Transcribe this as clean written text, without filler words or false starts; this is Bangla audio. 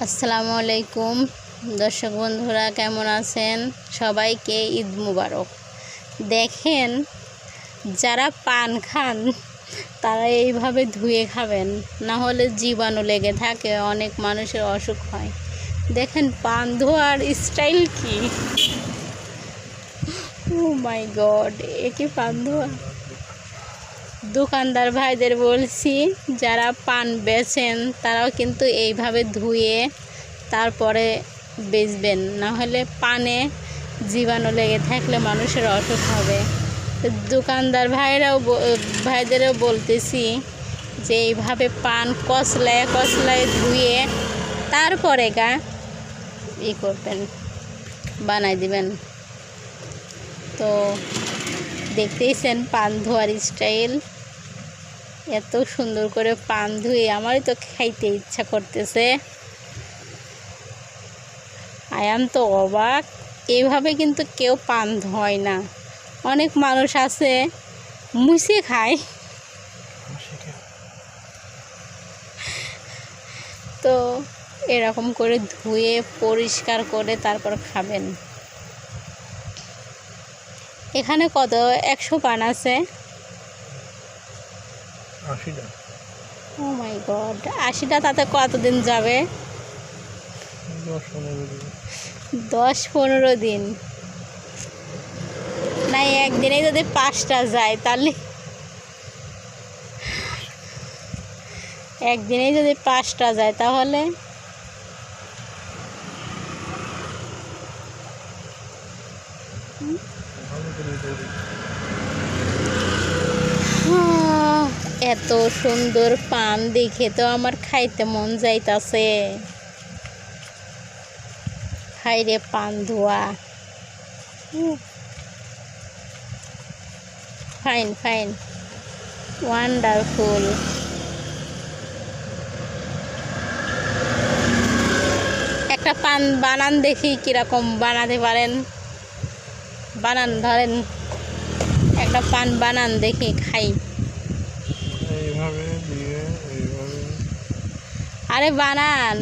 আসসালামু আলাইকুম দর্শক বন্ধুরা, কেমন আছেন? সবাইকে ঈদ মুবারক। দেখেন, যারা পান খান তারা এইভাবে ধুয়ে খাবেন, না হলে জীবাণু লেগে থাকে, অনেক মানুষের অসুখ হয়। দেখেন পান ধোয়ার স্টাইল কি! ও মাই গড, এ কি পান ধোয়া! দোকানদার ভাইদের বলছি, যারা পান বেচেন তারাও কিন্তু এইভাবে ধুয়ে তারপরে বেচবেন, না হলে পানে জীবাণু লেগে থাকলে মানুষের অসুখ হবে। দোকানদার ভাইদেরও বলতেছি যে এইভাবে পান কচলায় কচলায় ধুয়ে তারপরে করবেন, বানাই দিবেন। তো দেখতেইছেন পান ধোয়ার স্টাইল, এত সুন্দর করে পান ধুয়ে আমারই তো খাইতে ইচ্ছা করতেছে। আয়াম তো অবাক, এইভাবে কিন্তু কেউ পান ধোয় না। অনেক মানুষ আছে মুছে খায়, তো এরকম করে ধুয়ে পরিষ্কার করে তারপর খাবেন। এখানে কত 100 পান আছে? 80টা। ও মাই গড, 80টা, তাতে কতদিন যাবে? 10-15 দিন। না, একদিনেই যদি 5টা যায়, তাহলে একদিনেই যদি 5টা যায় তাহলে এত সুন্দর পান দেখে তো আমার খাইতে মন যাইতাছে। হাইরে পান ধোয়া, ফাইন ফাইন, ওয়ান্ডারফুল। একটা পান বানান দেখি কিরকম বানাতে পারেন। বানান, ধরেন একটা পান বানান দেখি, খাই। এইভাবে দিয়ে এইভাবে। আরে বানান।